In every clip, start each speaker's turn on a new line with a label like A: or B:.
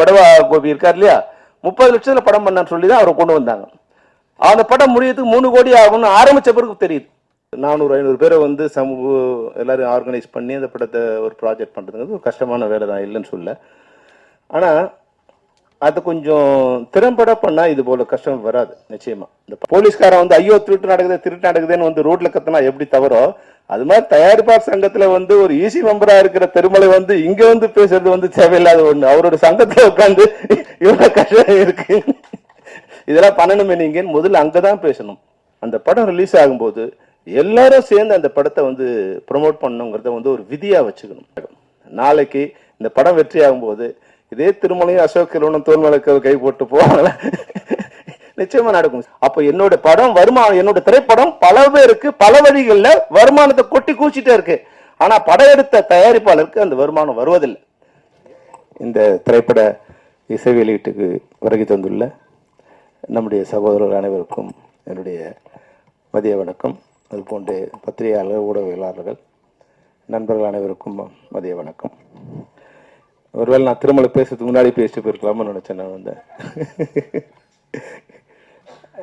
A: படவா கோபி இருக்கார் இல்லையா, 30 லட்சத்துல படம் பண்ணான்னு சொல்லி தான் அவரை கொண்டு வந்தாங்க. அந்த படம் முடியறதுக்கு 3 கோடி ஆகும்னு ஆரம்பிச்ச பிறகு தெரியுது. 400-500 பேரை வந்து எல்லாரும் ஆர்கனைஸ் பண்ணி அந்த படத்தை ஒரு ப்ராஜெக்ட் பண்றதுங்கிறது ஒரு கஷ்டமான வேலை தான், இல்லைன்னு சொல்ல. ஆனா அது கொஞ்சம் திறம்பட பண்ணா இது போல கஷ்டம் வராது நிச்சயமா. இந்த போலீஸ்காரன் வந்து ஐயோ திருட்டு நடக்குதுன்னு வந்து ரோட்ல கத்தினா எப்படி தவறோ, அது மாதிரி தயாரிப்பாளர் சங்கத்துல வந்து ஒரு ஈசி மெம்பரா இருக்கிற திருமலை வந்து இங்க வந்து பேசுறது வந்து தேவையில்லாத ஒண்ணு. அவரோட சங்கத்துல உட்காந்து இவ்வளவு கஷ்டம் இருக்கு, இதெல்லாம் பண்ணணுமே நீங்க முதல்ல அங்கதான் பேசணும். அந்த படம் ரிலீஸ் ஆகும்போது எல்லாரும் சேர்ந்து அந்த படத்தை வந்து ப்ரொமோட் பண்ணணுங்கிறத வந்து ஒரு விதியா வச்சுக்கணும். நாளைக்கு இந்த படம் வெற்றி ஆகும்போது இதே திருமலையும் அசோக் செல்வனும் தோல்மலைக்கு கை போட்டு போவாங்கள, நிச்சயமா நடக்கும். அப்ப என்னோட படம் வருமானம், என்னோட திரைப்படம் பல பேருக்கு பல வழிகள்ல வருமானத்தை கொட்டி கூச்சிட்டே இருக்கு. ஆனா படம் எடுத்த தயாரிப்பாளருக்கு அந்த வருமானம் வருவதில்லை. இந்த திரைப்பட இசை வெளியீட்டுக்கு வருகை தந்துள்ள நம்முடைய சகோதரர்கள் அனைவருக்கும் என்னுடைய மதிய வணக்கம். அதுபோன்று பத்திரிகையாளர்கள், ஊடகவியலாளர்கள், நண்பர்கள் அனைவருக்கும் மதிய வணக்கம். ஒருவேளை நான் திருமலை பேசுறதுக்கு முன்னாடி பேசிட்டு போயிருக்கலாம்னு நினைச்சேன். நான் வந்து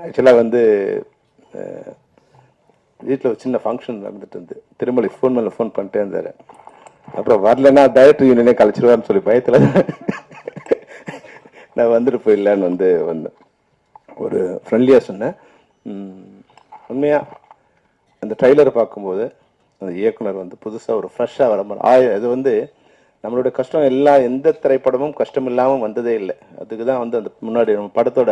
A: ஆக்சுவலாக வந்து வீட்டில் ஒரு சின்ன ஃபங்க்ஷன் நடந்துட்டு இருந்து திருமலை ஃபோன் மேலே ஃபோன் பண்ணிட்டே இருந்தார். அப்புறம் வரலன்னா டைரக்டர் யூனியனே கழிச்சிருவான்னு சொல்லி பயத்தில் நான் வந்துட்டு போயிடலான்னு வந்து வந்தேன். ஒரு ஃப்ரெண்ட்லியாக சொன்னேன். உண்மையாக அந்த ட்ரைலரை பார்க்கும்போது அந்த இயக்குனர் வந்து புதுசாக ஒரு ஃப்ரெஷ்ஷாக வர இது வந்து நம்மளுடைய கஷ்டம் எந்த திரைப்படமும் கஷ்டம் இல்லாமல் வந்ததே இல்லை. அதுக்கு தான் வந்து அந்த முன்னாடி நம்ம படத்தோட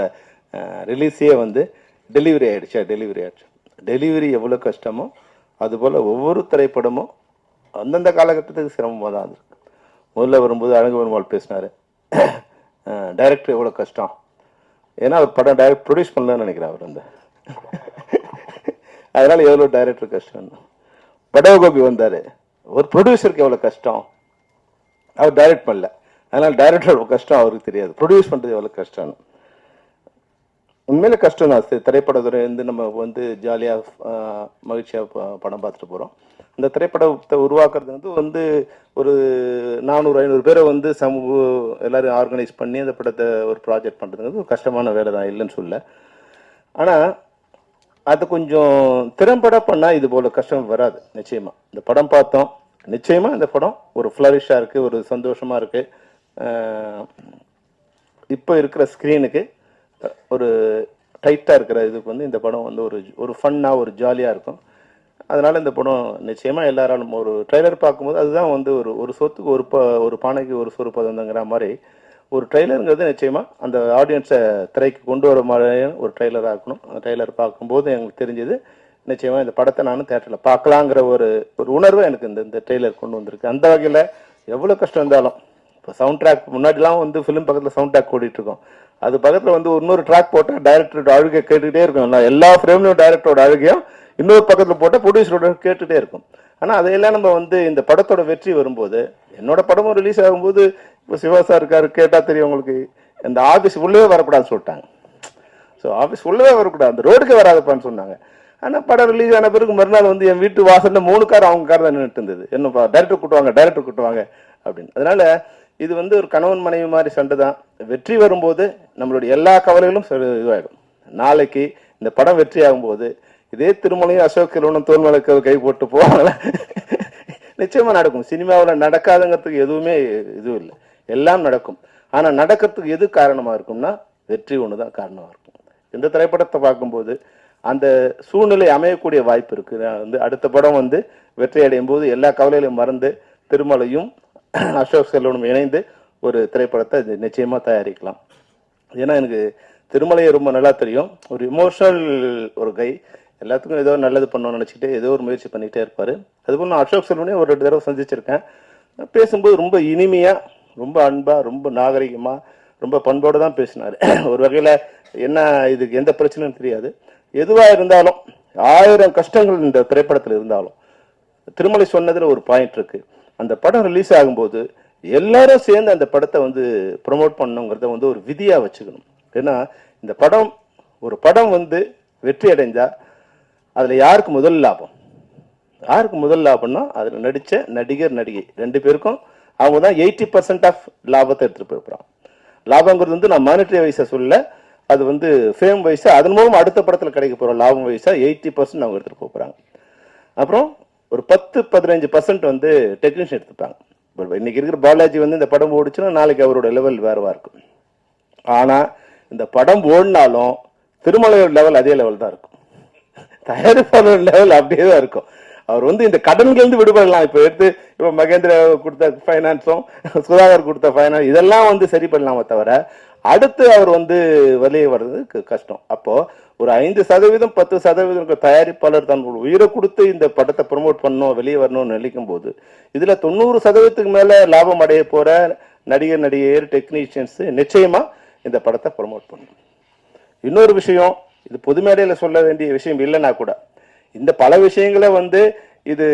A: ரிலீஸே வந்து டெலிவரி ஆயிடுச்சு. டெலிவரி எவ்வளோ கஷ்டமோ அதுபோல் ஒவ்வொரு திரைப்படமும் அந்தந்த காலகட்டத்துக்கு சிரமமாக தான் இருக்கு. முதல்ல வரும்போது அழகு பெருமாள் பேசினார், டைரக்டர் எவ்வளோ கஷ்டம், ஏன்னா அவர் படம் டைரக்ட் ப்ரொடியூஸ் பண்ணலன்னு நினைக்கிறேன் அவர் வந்து அதனால எவ்வளோ டைரக்டர் கஷ்டம். படவகோபி வந்தார், ஒரு ப்ரொடியூசருக்கு எவ்வளோ கஷ்டம், அவர் டைரக்ட் பண்ணல, அதனால டைரக்டரோட கஷ்டம் அவருக்கு தெரியாது, ப்ரொடியூஸ் பண்றது எவ்வளவு கஷ்டம். உண்மையில கஷ்டம் தான். திரைப்படத்துறை வந்து நம்ம வந்து ஜாலியா மகிழ்ச்சியா படம் பார்த்துட்டு போறோம். அந்த திரைப்படத்தை உருவாக்குறது வந்து ஒரு 400-500 பேரை வந்து எல்லாரும் ஆர்கனைஸ் பண்ணி அந்த படத்தை ஒரு ப்ராஜெக்ட் பண்றதுங்கிறது ஒரு கஷ்டமான வேலை தான், இல்லைன்னு சொல்ல. ஆனா அது கொஞ்சம் திறம்பட பண்ணா இது போல கஷ்டம் வராது நிச்சயமா. இந்த படம் பார்த்தோம், நிச்சயமா இந்த படம் ஒரு ஃப்ளரிஷா இருக்கு, ஒரு சந்தோஷமா இருக்கு. இப்போ இருக்கிற ஸ்கிரீனுக்கு ஒரு டைட்டா இருக்கிற இதுக்கு வந்து இந்த படம் வந்து ஒரு ஃபன்னா ஒரு ஜாலியா இருக்கும். அதனால இந்த படம் நிச்சயமா எல்லாராலும் ஒரு ட்ரெய்லர் பார்க்கும்போது அதுதான் வந்து ஒரு சொத்துக்கு ஒரு பானைக்கு ஒரு சொரு பதங்கிற மாதிரி ஒரு ட்ரெய்லருங்கிறது நிச்சயமா அந்த ஆடியன்ஸை திரைக்கு கொண்டு வர மாதிரி ஒரு ட்ரெய்லராக இருக்கணும். அந்த ட்ரெய்லர் பார்க்கும்போது எங்களுக்கு தெரிஞ்சது நிச்சயமா இந்த படத்தை நானும் தேட்டரில் பார்க்கலாங்கிற ஒரு உணர்வு எனக்கு இந்த ட்ரெய்லர் கொண்டு வந்திருக்கு. அந்த வகையில் எவ்வளோ கஷ்டம் இருந்தாலும், இப்போ சவுண்ட் ட்ராக் முன்னாடிலாம் வந்து ஃபிலிம் பக்கத்தில் சவுண்ட் ட்ராக் ஓடிட்டு இருக்கோம், அது பக்கத்தில் வந்து இன்னொரு ட்ராக் போட்டால் டைரக்டரோட அழுகை கேட்டுக்கிட்டே இருக்கும். எல்லா ஃப்ரேம்லையும் டைரக்டரோட அழுகையும் இன்னொரு பக்கத்தில் போட்டால் ப்ரொடியூசரோட கேட்டுகிட்டே இருக்கும். ஆனால் அதையெல்லாம் நம்ம வந்து இந்த படத்தோட வெற்றி வரும்போது, என்னோட படமும் ரிலீஸ் ஆகும்போது இப்போ சிவா சார் இருக்காரு, கேட்டால் தெரியும் உங்களுக்கு, இந்த ஆஃபீஸ் உள்ளவே வரக்கூடாதுன்னு சொல்லிட்டாங்க. ஸோ ஆஃபீஸ் உள்ளவே வரக்கூடாது, அந்த ரோடுக்கு வராதப்பான்னு சொன்னாங்க. ஆனால் படம் ரிலீஸ் ஆன பிறகு மறுநாள் வந்து என் வீட்டு வாசலில் 3 கார் அவங்க கார் தான் நின்றுட்டு இருந்தது. என்னப்பா டைரக்டர் கூட்டுவாங்க அப்படின்னு. அதனால இது வந்து ஒரு கணவன் மனைவி மாதிரி சண்டை தான். வெற்றி வரும்போது நம்மளுடைய எல்லா கவலைகளும் இதுவாகிடும். நாளைக்கு இந்த படம் வெற்றி ஆகும்போது இதே திருமலையும் அசோக் செல்வனும் தோல்மலைக்கு கை போட்டு போவாங்கள, நிச்சயமா நடக்கும். சினிமாவில் நடக்காதுங்கிறதுக்கு எதுவுமே இதுவும் இல்லை, எல்லாம் நடக்கும். ஆனால் நடக்கிறதுக்கு எது காரணமாக இருக்கும்னா வெற்றி ஒன்று தான் காரணமாக இருக்கும். இந்த திரைப்படத்தை பார்க்கும்போது அந்த சூழ்நிலை அமையக்கூடிய வாய்ப்பு இருக்கு. வந்து அடுத்த படம் வந்து வெற்றி அடையும் போது எல்லா கவலைகளையும் மறந்து திருமலையும் அசோக் செல்வனும் இணைந்து ஒரு திரைப்படத்தை நிச்சயமா தயாரிக்கலாம். ஏன்னா எனக்கு திருமலையை ரொம்ப நல்லா தெரியும். ஒரு இமோஷனல் ஒரு கை, எல்லாத்துக்கும் ஏதோ நல்லது பண்ணணும்னு நினைச்சிட்டு ஏதோ ஒரு முயற்சி பண்ணிக்கிட்டே இருப்பாரு. அதுபோல் நான் அசோக் செல்வனையும் ஒரு 2 தடவை சந்திச்சிருக்கேன். பேசும்போது ரொம்ப இனிமையா, ரொம்ப அன்பா, ரொம்ப நாகரிகமா, ரொம்ப பண்போடு தான் பேசினாரு. ஒரு வகையில என்ன இதுக்கு எந்த பிரச்சனையும் தெரியாது. எதுவா இருந்தாலும் 1000 கஷ்டங்கள் இந்த திரைப்படத்தில் இருந்தாலும் திருமலை சொன்னதுல ஒரு பாயிண்ட் இருக்கு. அந்த படம் ரிலீஸ் ஆகும்போது எல்லாரும் சேர்ந்து அந்த படத்தை வந்து ப்ரொமோட் பண்ணணுங்கிறத வந்து ஒரு விதியா வச்சுக்கணும். ஏன்னா இந்த ஒரு படம் வந்து வெற்றி அடைஞ்சா அதுல யாருக்கு முதல் லாபம்? யாருக்கு முதல் லாபம்னா அதுல நடிச்ச நடிகர் நடிகை 2 பேருக்கும் அவங்க தான் 80% ஆஃப் லாபத்தை எடுத்துட்டு போயிருப்பாங்க. லாபங்கிறது வந்து நான் மானிட்டரி வைஸா சொல்ல, அது வந்து ஃபேம் வைஸா அதன் மூலம் அடுத்த படத்தில் கிடைக்க போகிற லாபம் வைஸா 80% அவங்க எடுத்துகிட்டு போகிறாங்க. அப்புறம் ஒரு 10-15% வந்து டெக்னீஷியன் எடுத்துப்பாங்க. இன்னைக்கு இருக்கிற பாலாஜி வந்து இந்த படம் ஓடிச்சுன்னா நாளைக்கு அவரோட லெவல் வேறவா இருக்கும். ஆனால் இந்த படம் ஓடினாலும் திருமலையோட லெவல் அதே லெவல் தான் இருக்கும், தயாரிப்பாளர் லெவல் அப்படியே தான் இருக்கும். அவர் வந்து இந்த கடன்கள் விடுபடலாம். இப்போ எடுத்து இப்போ மகேந்திர கொடுத்த ஃபைனான்ஸும் சுதாகர் கொடுத்த ஃபைனான்ஸ் இதெல்லாம் வந்து சரி பண்ணலாமே தவிர அடுத்து அவர் வந்து வெளியே வர்றதுக்கு கஷ்டம். அப்போ ஒரு 5% 10% தயாரிப்பாளர் தன் உயிரை கொடுத்து இந்த படத்தை ப்ரொமோட் பண்ணணும், வெளியே வரணும்னு நினைக்கும் போது இதுல 90% மேல லாபம் அடைய போற நடிகர் நடிகையர் டெக்னீஷியன்ஸ் நிச்சயமா இந்த படத்தை ப்ரொமோட் பண்ணணும். இன்னொரு விஷயம், இது பொது மேடையில சொல்ல வேண்டிய விஷயம் இல்லைன்னா கூட இந்த பல விஷயங்களை வந்து இது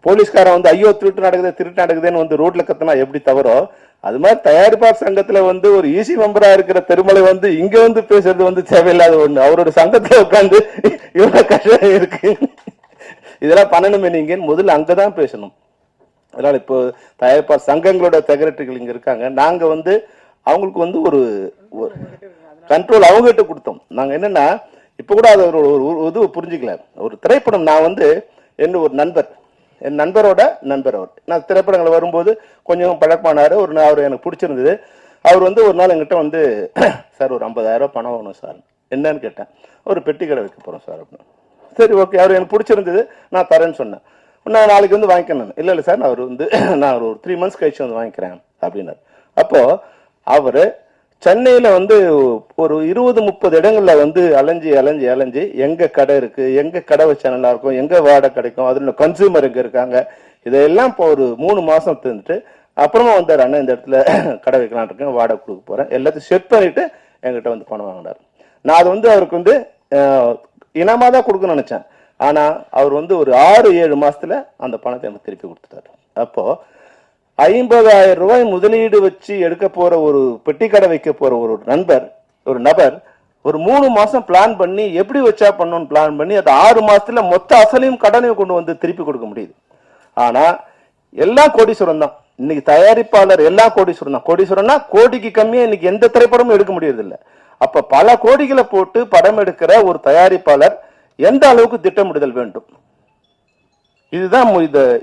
A: போலீஸ்காரன் வந்து ஐயோ திருட்டு நடக்குதுன்னு வந்து ரோட்ல கத்தினா எப்படி தவறோ, அது மாதிரி தயாரிப்பாளர் சங்கத்துல வந்து ஒரு ஈசி மெம்பரா இருக்கிற திருமலை வந்து இங்க வந்து பேசுறது வந்து தேவையில்லாத ஒண்ணு. அவரோட சங்கத்துல உட்காந்து இவ்வளவு கஷ்டம் இருக்கு, இதெல்லாம் பண்ணணுமே நீங்க முதல்ல அங்கதான் பேசணும். அதனால இப்போ தயாரிப்பாளர் சங்கங்களோட செக்ரட்டரிகள் இங்க இருக்காங்க. நாங்க வந்து அவங்களுக்கு வந்து ஒரு கண்ட்ரோல் அவங்ககிட்ட கொடுத்தோம். நாங்க என்னன்னா இப்ப கூட அது ஒரு இது புரிஞ்சுக்கல. ஒரு திரைப்படம் நான் வந்து என்ன ஒரு நண்பர், என் நண்பரோட நண்பர் அவர், நான் திரைப்படங்கள் வரும்போது கொஞ்சம் பழக்கமானாரு. அவர் எனக்கு பிடிச்சிருந்தது. அவர் வந்து ஒரு நாள் என்கிட்ட வந்து சார் ஒரு 50,000 பணம் வேணும் சார். என்னன்னு கேட்டேன். ஒரு பெட்டி கடை வைக்க போறோம் சார் அப்படின்னு. சரி ஓகே, அவர் எனக்கு பிடிச்சிருந்தது, நான் தரேன்னு சொன்னேன். நான் நாளைக்கு வந்து வாங்கிக்கணும். இல்லை சார் நான் அவர் வந்து நான் ஒரு 3 months கழிச்சு வந்து வாங்கிக்கிறேன் அப்படின்னாரு. அப்போ அவரு சென்னையில வந்து ஒரு 20-30 இடங்கள்ல வந்து அலைஞ்சி எங்க கடை இருக்கு, எங்க கடை வச்சா நல்லா இருக்கும், எங்க வாடகை கிடைக்கும், அதுல கன்சூமர் எங்க இருக்காங்க, இதெல்லாம் இப்போ ஒரு 3 மாசம் இருந்துட்டு அப்புறமா வந்தார். அண்ணன் இந்த இடத்துல கடை வைக்கலான் இருக்கேன், வாடகை கொடுக்க போறேன், எல்லாத்தையும் செட் பண்ணிட்டு என்கிட்ட வந்து பணம் வாங்கினார். நான் அது வந்து அவருக்கு வந்து இனமா தான் கொடுக்கணும்னு நினைச்சேன். ஆனா அவர் வந்து ஒரு 6-7 மாசத்துல அந்த பணத்தை எனக்கு திருப்பி கொடுத்துட்டாரு. அப்போ 50,000 ரூபாய் முதலீடு வச்சு எடுக்க போற ஒரு பெட்டி கடை வைக்க போற ஒரு நபர் ஒரு 3 மாசம் பிளான் பண்ணி எப்படி வச்சா பண்ணணும்னு பிளான் பண்ணி அது 6 மாசத்துல மொத்த அசலையும் கடனையும் கொண்டு வந்து திருப்பி கொடுக்க முடியுது. ஆனா எல்லாம் கோடீஸ்வரம் தான். இன்னைக்கு தயாரிப்பாளர் எல்லாம் கோடீஸ்வரம் தான். கோடீஸ்வரம்னா கோடிக்கு கம்மியா இன்னைக்கு எந்த திரைப்படமும் எடுக்க முடியறது இல்லை. அப்ப பல கோடிகளை போட்டு படம் எடுக்கிற ஒரு தயாரிப்பாளர் எந்த அளவுக்கு திட்டமிடுதல் வேண்டும், இதுதான்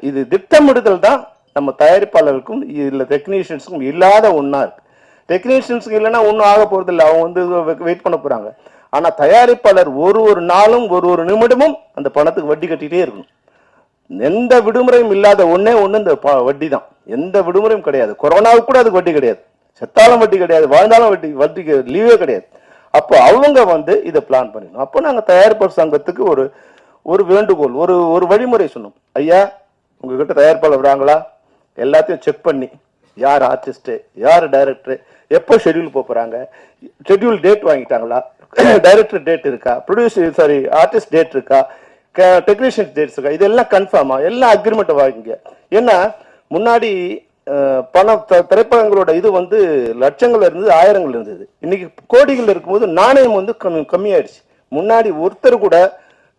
A: இது திட்டமிடுதல் தான் நம்ம தயாரிப்பாளருக்கும் இல்ல டெக்னீஷியன்ஸுக்கும் இல்லாத ஒன்னா இருக்கு. டெக்னீஷியன்ஸுக்கு இல்லைன்னா ஒன்றும் ஆக போறது இல்லை, அவங்க வந்து வெயிட் பண்ண போறாங்க. ஆனா தயாரிப்பாளர் ஒரு நாளும் ஒரு நிமிடமும் அந்த பணத்துக்கு வட்டி கட்டிட்டே இருக்கணும். எந்த விடுமுறையும் இல்லாத ஒன்னே ஒண்ணு இந்த வட்டி தான். எந்த விடுமுறையும் கிடையாது. கொரோனாவுக்கு கூட அதுக்கு வட்டி கிடையாது, செத்தாலும் வட்டி கிடையாது, வாழ்ந்தாலும் வட்டிக்கு லீவே கிடையாது. அப்போ அவங்க வந்து இதை பிளான் பண்ணிடணும். அப்போ நாங்க தயாரிப்பாளர் சங்கத்துக்கு ஒரு வேண்டுகோள், ஒரு வழிமுறை சொன்னோம். ஐயா உங்ககிட்ட தயாரிப்பாளர் வராங்களா, எல்லாத்தையும் செக் பண்ணி யார் ஆர்டிஸ்ட், யார் டைரக்டர், எப்போ ஷெட்யூல் போறாங்க, ஷெட்யூல் டேட் வாங்கிட்டாங்களா, டைரக்டர் டேட் இருக்கா, ப்ரொடியூசர் ஆர்டிஸ்ட் டேட் இருக்கா, டெக்னீஷியன் டேட்ஸ் இருக்கா, இதெல்லாம் கன்ஃபார்மா எல்லா அக்ரிமெண்ட் வாங்கிங்க. ஏன்னா முன்னாடி பணம் திரைப்படங்களோட இது வந்து லட்சங்கள் இருந்தது, ஆயிரங்கள் இருந்தது. இன்னைக்கு கோடிகள் இருக்கும்போது நாணயம் வந்து கம்மியாயிடுச்சு. முன்னாடி ஒருத்தர் கூட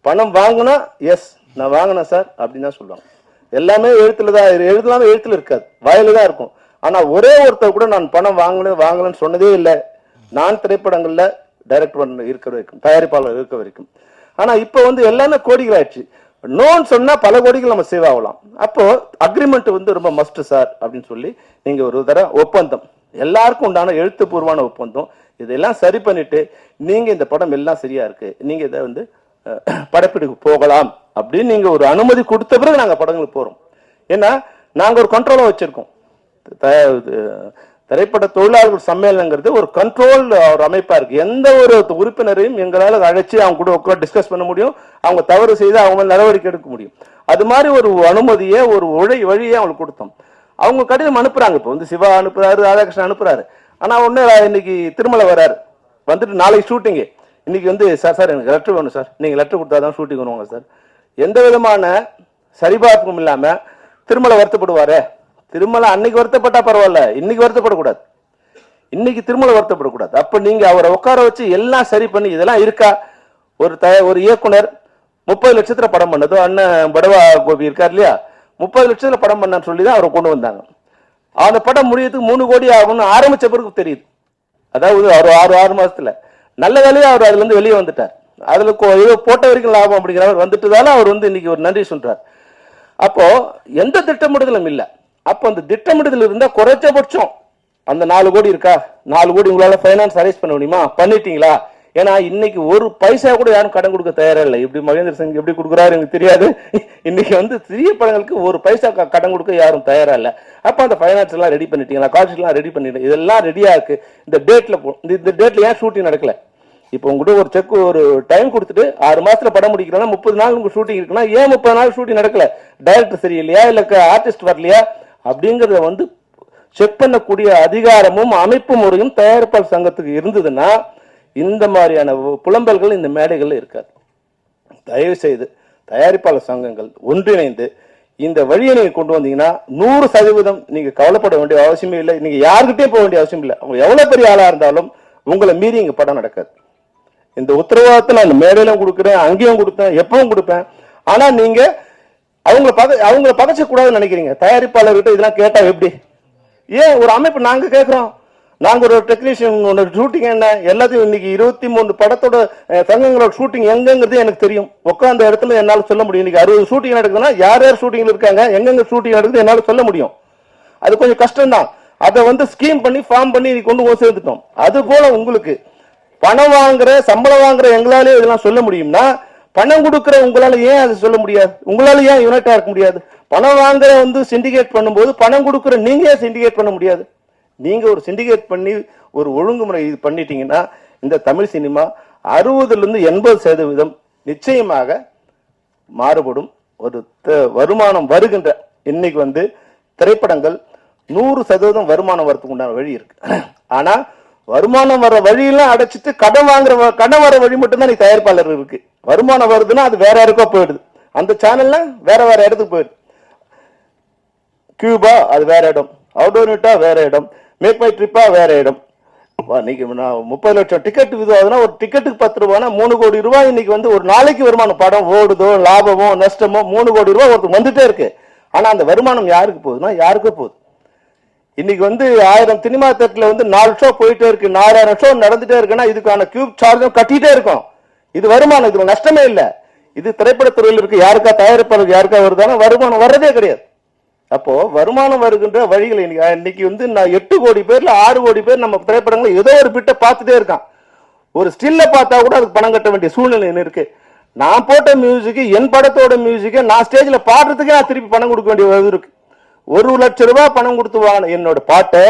A: பணம் வாங்கினா எஸ் நான் வாங்கினேன் சார் அப்படின்னு தான் சொல்லுவாங்க. எல்லாமே எழுத்துலதான் எழுதலாமே, எழுத்துல இருக்காது, வாயில தான் இருக்கும். ஆனா ஒரே ஒருத்தர் கூட நான் பணம் வாங்கலன்னு சொன்னதே இல்லை. நான் திரைப்படங்கள்ல டைரக்டர் இருக்கிற வரைக்கும், தயாரிப்பாளர் இருக்க வரைக்கும். ஆனா இப்ப வந்து எல்லாமே கோடிகள் ஆயிடுச்சு. நோன்னு சொன்னா பல கோடிகள் நம்ம சேவ் ஆகலாம். அப்போ அக்ரிமெண்ட் வந்து ரொம்ப மஸ்ட் சார் அப்படின்னு சொல்லி நீங்க ஒரு தடவை ஒப்பந்தம், எல்லாருக்கும் உண்டான எழுத்துப்பூர்வமான ஒப்பந்தம், இதெல்லாம் சரி பண்ணிட்டு நீங்க இந்த படம் எல்லாம் சரியா இருக்கு, நீங்க இதை வந்து படப்பிடிப்பு போகலாம் அப்படின்னு நீங்க ஒரு அனுமதி கொடுத்த பிறகு நாங்க படங்களுக்கு போறோம். ஏன்னா நாங்க ஒரு கண்ட்ரோலா வச்சிருக்கோம். திரைப்பட தொழிலாளர்கள் சம்மேளனங்கிறது ஒரு கண்ட்ரோல் ஒரு அமைப்பா இருக்கு. எந்த ஒரு உறுப்பினரையும் எங்களால அழைச்சி அவங்க கூட உட்காந்து டிஸ்கஸ் பண்ண முடியும், அவங்க தவறு செய்து அவங்க மேல் நடவடிக்கை எடுக்க முடியும். அது மாதிரி ஒரு அனுமதியை ஒரு வழியை அவங்களுக்கு கொடுத்தோம். அவங்க கடிதம் அனுப்புறாங்க. இப்போ வந்து சிவா அனுப்புறாரு, ராதாகிருஷ்ணன் அனுப்புறாரு. ஆனா ஒண்ணு இன்னைக்கு திருமலை வர்றாரு, வந்துட்டு நாளைக்கு ஷூட்டிங்கு, இன்னைக்கு வந்து சார் எனக்கு லெட்டர் வேணும் சார், நீங்க லெட்டர் கொடுத்தாதான் ஷூட்டிங் வருவாங்க சார். எந்த விதமான சரிபார்ப்பும் இல்லாம திருமலை வருத்தப்படுவாரு. திருமலை அன்னைக்கு வருத்தப்பட்டா பரவாயில்ல, இன்னைக்கு வருத்தப்படக்கூடாது, இன்னைக்கு திருமலை வருத்தப்படக்கூடாது. அப்ப நீங்க அவரை உட்கார வச்சு எல்லாம் சரி பண்ணி இதெல்லாம் இருக்கா. ஒரு இயக்குனர் 30 லட்சத்துல படம் பண்ணதோ, அண்ணன் படவா கோபி இருக்கார் இல்லையா, 30 லட்சத்துல படம் பண்ணான்னு சொல்லிதான் அவரை கொண்டு வந்தாங்க. அந்த படம் முடியறதுக்கு 3 கோடி ஆகும்னு ஆரம்பிச்ச பிறகு தெரியுது. அதாவது ஒரு 6 மாசத்துல நல்ல வேலையா அவர் அதுல இருந்து வெளியே வந்துட்டார். அதுல ஏதோ போட்ட வரைக்கும் லாபம் அப்படிங்கிறவர் வந்துட்டதால அவர் இன்னைக்கு ஒரு நன்றி சொல்றார். அப்போ எந்த திட்டமிடுதலும் இல்லை. அப்போ அந்த திட்டமிடுதல் இருந்தா குறைச்சபட்சம் அந்த 4 கோடி இருக்கா, 4 கோடி உங்களால பைனான்ஸ் அரேஞ்ச் பண்ண முடியுமா, பண்ணிட்டீங்களா? ஏன்னா இன்னைக்கு ஒரு பைசா கூட யாரும் கடன் கொடுக்க தயாரா இல்லை. இப்படி மகேந்திர சிங் எப்படி கொடுக்குறாரு எனக்கு தெரியாது. இன்னைக்கு சிறிய படங்களுக்கு ஒரு பைசா கடன் கொடுக்க யாரும் தயாரா இல்லை. அப்ப அந்த பைனான்ஸ் எல்லாம் ரெடி பண்ணிட்டீங்களா, காஸ்ட் எல்லாம் ரெடி பண்ணிட்டு இதெல்லாம் ரெடியா இருக்கு. இந்த டேட்ல ஏன் ஷூட்டிங் நடக்கல? இப்போ உங்ககிட்ட ஒரு செக் ஒரு டைம் கொடுத்துட்டு 6 மாசத்துல படம் முடிக்கிறோம்னா 30 நாள் உங்களுக்கு ஷூட்டிங் இருக்குன்னா ஏன் 30 நாள் ஷூட்டிங் நடக்கல? டைரக்டர் சரியில்லையா, இல்ல ஆர்டிஸ்ட் வரலையா அப்படிங்கறத செக் பண்ணக்கூடிய அதிகாரமும் அமைப்பு முறையும் தயாரிப்பாளர் சங்கத்துக்கு இருந்ததுன்னா இந்த மாதிரியான புலம்பல்கள் இந்த மேடைகள்ல இருக்காது. தயவு செய்து தயாரிப்பாளர் சங்கங்கள் ஒன்றிணைந்து இந்த வழியை நீங்க கொண்டு வந்தீங்கன்னா 100% நீங்க கவலைப்பட வேண்டிய அவசியமே இல்லை. நீங்க யாருக்கிட்டே போக வேண்டிய அவசியம் இல்லை. அவங்க எவ்வளவு பெரிய ஆளா இருந்தாலும் உங்களை மீறி இங்க படம் நடக்காது. இந்த உத்தரவாதத்தை நான் மேடையில கொடுக்குறேன், அங்கேயும் கொடுப்பேன், எப்பவும் கொடுப்பேன். ஆனா நீங்க அவங்கள பகச்ச கூடாதுன்னு நினைக்கிறீங்க. தயாரிப்பாளர்கிட்ட இதெல்லாம் கேட்டா எப்படி? ஏன் ஒரு அமைப்பு நாங்க கேட்கிறோம். நாங்க ஒரு டெக்னீஷியன் ஷூட்டிங் என்ன எல்லாத்தையும் இன்னைக்கு 23 படத்தோட சங்கங்களோட ஷூட்டிங் எங்கிறது எனக்கு தெரியும். உட்காந்த இடத்துல என்னால சொல்ல முடியும். இன்னைக்கு 60 ஷூட்டிங் நடக்குதுன்னா யார் யார் ஷூட்டிங்ல இருக்காங்க, எங்கெங்க ஷூட்டிங் நடக்குது என்னால சொல்ல முடியும். அது கொஞ்சம் கஷ்டம் தான். அதை ஸ்கீம் பண்ணி ஃபார்ம் பண்ணி கொண்டு சேர்ந்துட்டோம். அது போல உங்களுக்கு பணம் வாங்குற சம்பளம் வாங்குற எங்களாலே இதெல்லாம் சொல்ல முடியும்னா பணம் கொடுக்குற உங்களால ஏன் அதை சொல்ல முடியாது? உங்களால ஏன் யுனைட்டா இருக்க முடியாது? பணம் வாங்குற சிண்டிகேட் பண்ணும்போது பணம் கொடுக்குற நீங்க ஏன் சிண்டிகேட் பண்ண முடியாது? நீங்க ஒரு சிண்டிகேட் பண்ணி ஒரு ஒழுங்குமுறை இது பண்ணிட்டீங்கன்னா இந்த தமிழ் சினிமா 60% நிச்சயமாக மாறுபடும். ஒரு வருமானம் வருகின்ற இன்னைக்கு திரைப்படங்கள் 100% வருமானம் வரதுக்கு உண்டான வழி இருக்கு. ஆனா வருமானம் வர வழியெல்லாம் அடைச்சிட்டு கடன் வர வழி மட்டும்தான் நீ தயாரிப்பாளர் இருக்கு. வருமானம் வருதுன்னா அது வேற யாருக்கோ போயிடுது. அந்த சேனல்ல வேற இடத்துக்கு போயிடுது. கியூபா அது வேற இடம், அவுடோனிட்டா வேற இடம், மேக் மை ட்ரிப்பா வேற இடம். இன்னைக்கு 30 லட்சம் டிக்கெட் விதுவாதுன்னா ஒரு டிக்கெட்டுக்கு 10 ரூபாய்னா 3 கோடி ரூபாய் இன்னைக்கு ஒரு நாளைக்கு வருமானம். படம் ஓடுதோ லாபமோ நஷ்டமோ 3 கோடி ரூபாய் ஒருத்தர் வந்துட்டே இருக்கு. ஆனா அந்த வருமானம் யாருக்கு போகுதுன்னா யாருக்கோ போகுது. இன்னைக்கு 1000 சினிமா தேட்டர்ல 4 ஷோ போயிட்டே இருக்கு, 4000 ஷோ நடந்துட்டே இருக்குன்னா இதுக்கான கியூப் சார்ஜும் கட்டிட்டே இருக்கும். இது வருமானம், இதுல நஷ்டமே இல்லை. இது திரைப்படத்துறையில் இருக்கு. யாருக்கா தயாரிப்பாளர் யாருக்கா வருதானா வருமானம் வர்றதே கிடையாது. அப்போ வருமானம் வருகின்ற வழிகள் இன்னைக்கு நான் 8 கோடி பேர்ல 6 கோடி பேர் நம்ம திரைப்படங்களை ஏதோ ஒரு பிட்ட பார்த்துட்டே இருக்கான். ஒரு ஸ்டில்ல பார்த்தா கூட அதுக்கு பணம் கட்ட வேண்டிய சூழ்நிலை இருக்கு. நான் போட்ட மியூசிக், என் படத்தோட மியூசிக் நான் ஸ்டேஜ்ல பாடுறதுக்கே நான் திருப்பி பணம் கொடுக்க வேண்டிய இருக்கு. 1 லட்சம் ரூபாய் பணம் கொடுத்து வாங்க என்னோட பாட்டை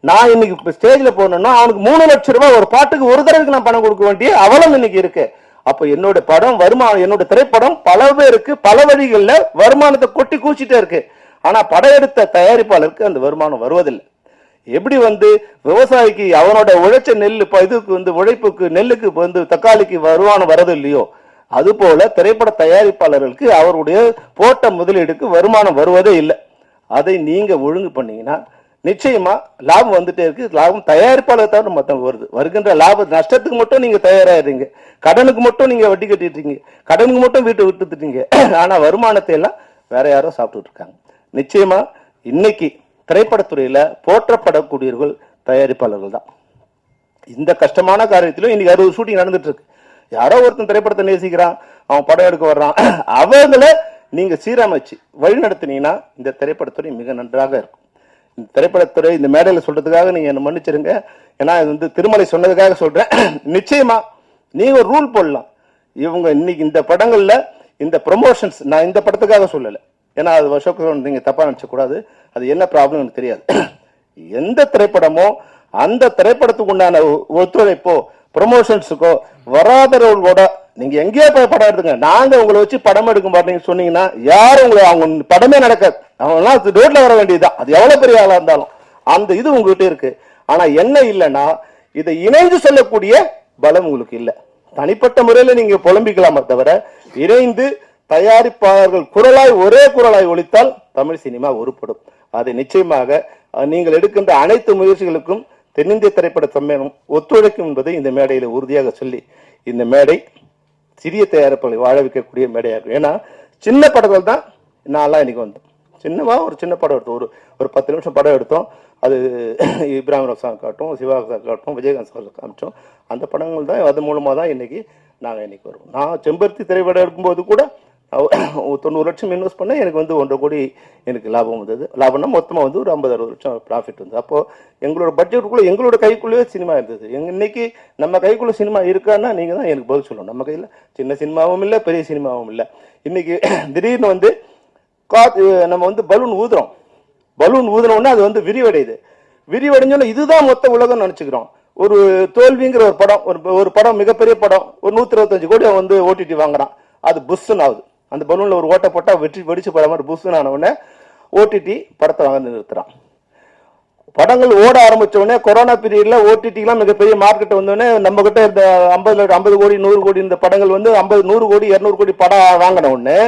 A: நான் இன்னைக்கு ஸ்டேஜ்ல போனேன்னா அவனுக்கு 3 லட்சம் ரூபாய் ஒரு பாட்டுக்கு ஒரு தடவைக்கு நான் பணம் கொடுக்க வேண்டிய அவலம் இன்னைக்கு இருக்கு. அப்ப என்னோட படம் வருமானம், என்னோட திரைப்படம் பல பேருக்கு பல வழிகள்ல வருமானத்தை கொட்டி கூச்சிட்டே இருக்கு. ஆனா படம் எடுத்த தயாரிப்பாளருக்கு அந்த வருமானம் வருவதில்லை. எப்படி விவசாயிக்கு அவனோட உழைச்ச நெல் இதுக்கு உழைப்புக்கு நெல்லுக்கு தக்காளிக்கு வருமானம் வரது இல்லையோ, அது போல திரைப்பட தயாரிப்பாளர்களுக்கு அவருடைய போட்ட முதலீடுக்கு வருமானம் வருவதே இல்லை. அதை நீங்க ஒழுங்கு பண்ணீங்கன்னா நிச்சயமா லாபம் வந்துட்டே இருக்கு. லாபம் தயாரிப்பாளர் தவிர மொத்தம் வருது. வருகின்ற லாப நஷ்டத்துக்கு மட்டும் நீங்க தயாராகிறீங்க, கடனுக்கு மட்டும் நீங்க வட்டி கட்டிட்டு இருக்கீங்க, கடனுக்கு மட்டும் வீட்டை விட்டுட்டீங்க. ஆனா வருமானத்தை எல்லாம் வேற யாரும் சாப்பிட்டு இருக்காங்க. நிச்சயமா இன்னைக்கு திரைப்படத்துறையில போற்றப்படக்கூடியவர்கள் தயாரிப்பாளர்கள் தான். இந்த கஷ்டமான காரியத்திலும் இன்னைக்கு 60 ஷூட்டிங் நடந்துட்டு இருக்கு. யாரோ ஒருத்தன் திரைப்படத்தை நேசிக்கிறான், அவன் படம் எடுக்க வர்றான், அவங்களை நீங்க சீரமைச்சு வழி நடத்தினீங்கன்னா இந்த திரைப்படத்துறை மிக நன்றாக இருக்கும். இந்த திரைப்படத்துறை இந்த மேடையில சொல்றதுக்காக நீங்க என்ன மன்னிச்சிருங்க. ஏன்னா இது திருமலை சொன்னதுக்காக சொல்றேன். நிச்சயமா நீங்க ஒரு ரூல் போடலாம். இவங்க இன்னைக்கு இந்த படங்கள்ல இந்த ப்ரொமோஷன்ஸ், நான் இந்த படத்துக்காக சொல்லலை, ஏன்னா அது வருஷம் நீங்க தப்பா நினைச்ச கூடாது. அது என்ன ப்ராப்ளம் எனக்கு தெரியாது. எந்த திரைப்படமோ அந்த திரைப்படத்துக்கு உண்டான ஒத்துழைப்போ ப்ரொமோஷன்ஸுக்கோ வராதவர்களோட நீங்க எங்கேயோ போய் படம் எடுத்துங்க, நாங்க உங்களை வச்சு படம் எடுக்க மாட்டீங்க சொன்னீங்கன்னா யாரும் உங்களை அவங்க படமே நடக்காது. அவங்கலாம் ரோட்ல வர வேண்டியதுதான். அது எவ்வளவு பெரிய ஆளா இருந்தாலும் அந்த இது உங்ககிட்ட இருக்கு. ஆனா என்ன இல்லைன்னா இதை இணைந்து சொல்லக்கூடிய பலம் உங்களுக்கு இல்லை. தனிப்பட்ட முறையில நீங்க புலம்பிக்கலாமே தவிர இணைந்து தயாரிப்பாளர்கள் குரலாய் ஒரே குரலாய் ஒலித்தால் தமிழ் சினிமா உருப்படும். அதை நிச்சயமாக நீங்கள் எடுக்கின்ற அனைத்து முயற்சிகளுக்கும் தென்னிந்திய திரைப்பட சம்மேளனம் ஒத்துழைக்கும் என்பதை இந்த மேடையில உறுதியாக சொல்லி, இந்த மேடை சிறிய தயாரிப்புகளை வாழ வைக்கக்கூடிய மேடையா இருக்கும். ஏன்னா சின்ன படங்கள் தான் நான்லாம் இன்னைக்கு வந்தோம். சின்னமாக ஒரு சின்ன படம் எடுத்தோம், ஒரு 10 நிமிஷம் படம் எடுத்தோம். அது இப்ராஹிம் ரப்சான் காட்டும், சிவா காட்டும், விஜயகாந்த் சார் காமிச்சோம். அந்த படங்கள் தான் அது மூலமாக தான் நாங்கள் இன்னைக்கு வருவோம். நான் செம்பருத்தி திரைப்படம் எடுக்கும்போது கூட 90 லட்சம் இன்வெஸ்ட் பண்ண எனக்கு 1.5 கோடி எனக்கு லாபம் வந்தது. லாபம்னா மொத்தமாக ஒரு 50-60 லட்சம் ப்ராஃபிட் வந்து. அப்போது எங்களோட பட்ஜெட்டுக்குள்ளே எங்களோட கைக்குள்ளேயே சினிமா இருந்தது. இன்னைக்கு நம்ம கைக்குள்ளே சினிமா இருக்கான்னா நீங்கள் தான் எனக்கு பதில் சொல்லணும். நம்ம கையில் சின்ன சினிமாவும் இல்லை, பெரிய சினிமாவும் இல்லை. இன்னைக்கு திடீர்னு நம்ம பலூன் ஊதுறோம். பலூன் ஊதுனோடனே அது விரிவடையுது. விரிவடைஞ்சோன்னா இதுதான் மொத்த உலகம் நினச்சிக்கிறோம். ஒரு தோல்விங்கிற ஒரு படம் மிகப்பெரிய படம், ஒரு 125 கோடி ஓடிடி வாங்குறான். அது புஷ்ஷுன்னு ஆகுது. அந்த பலூன்ல ஒரு ஓட்டை போட்டா வெடிச்சு போற மாதிரி புஷ்ஷுன்னு ஆன உடனே ஓடிடி படத்தை வாங்க நிறுத்துறான். படங்கள் ஓட ஆரம்பிச்ச உடனே கொரோனா பீரியட்ல ஓடிடிலாம் மிகப்பெரிய மார்க்கெட் வந்தோடனே நம்ம கிட்ட இந்த 50 கோடி 100 கோடி இந்த படங்கள் 50 100 கோடி 200 கோடி படம் வாங்கின உடனே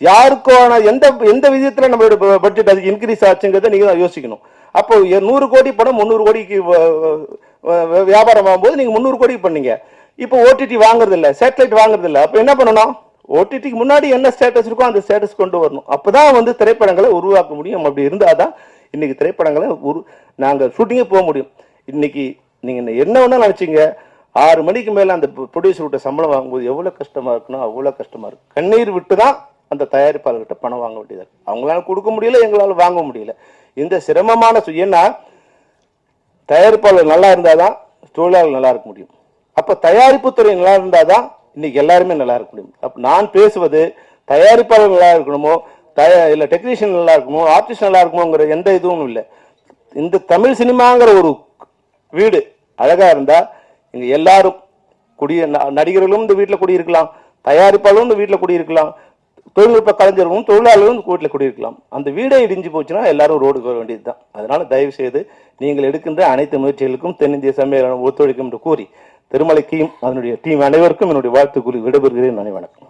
A: யாருக்கான எந்த விதத்துல நம்மளோட பட்ஜெட் அதுக்கு இன்க்ரீஸ் ஆச்சுங்கிறத நீங்க தான் யோசிக்கணும். அப்போ 100 கோடி படம் 300 கோடிக்கு வியாபாரம் ஆகும்போது நீங்க 300 கோடி பண்ணீங்க. இப்போ ஓடிடி வாங்குறது இல்லை, சேட்டலைட் வாங்குறது இல்லை. அப்போ என்ன பண்ணணும்? ஓடிடிக்கு முன்னாடி என்ன ஸ்டேட்டஸ் இருக்கோ அந்த ஸ்டேட்டஸ் கொண்டு வரணும். அப்பதான் திரைப்படங்களை உருவாக்க முடியும். அப்படி இருந்தாதான் இன்னைக்கு திரைப்படங்களை நாங்கள் ஷூட்டிங்கே போக முடியும். இன்னைக்கு நீங்க என்ன வேணா நினைச்சீங்க, 6 மணிக்கு மேல அந்த ப்ரொடியூசர் விட்ட சம்பளம் வாங்கும்போது எவ்வளவு கஷ்டமா இருக்குன்னா அவ்வளவு கஷ்டமா இருக்கு. கண்ணீர் விட்டு தான் அந்த தயாரிப்பாளர்கிட்ட பணம் வாங்க வேண்டியதா இருக்கு. அவங்களால கொடுக்க முடியல, எங்களால வாங்க முடியல. இந்த சிரமமான ஏன்னா தயாரிப்பாளர் நல்லா இருந்தாதான் தொழிலாளர் நல்லா இருக்க முடியும். அப்ப தயாரிப்பு துறை நல்லா இருந்தாதான் இன்னைக்கு எல்லாருமே நல்லா இருக்க முடியும். அப்ப நான் பேசுவது தயாரிப்பாளர் நல்லா இருக்கணுமோ, இல்ல டெக்னீஷியன் நல்லா இருக்கணுமோ, ஆர்டிஸ்ட் நல்லா இருக்கணுங்கிற எந்த இதுவும் இல்லை. இந்த தமிழ் சினிமாங்கிற ஒரு வீடு அழகா இருந்தா இங்க எல்லாரும் நடிகர்களும் இந்த வீட்டுல குடியிருக்கலாம், தயாரிப்பாளரும் இந்த வீட்டுல குடியிருக்கலாம், தொழில்நுட்ப கலைஞர்களும் தொழிலாளர்களும் வீட்டுல குடியிருக்கலாம். அந்த வீடை இடிஞ்சு போச்சுன்னா எல்லாரும் ரோடுக்கு வர வேண்டியதுதான். அதனால தயவு செய்து நீங்கள் எடுக்கின்ற அனைத்து முயற்சிகளுக்கும் தென்னிந்திய சம்மேளனம் ஒத்துழைக்கும் என்று கூறி திருமலைக்கும் அதனுடைய டீம் அனைவருக்கும் என்னுடைய வாழ்த்து கூறி விடைபெறுகிறேன். வணக்கம்.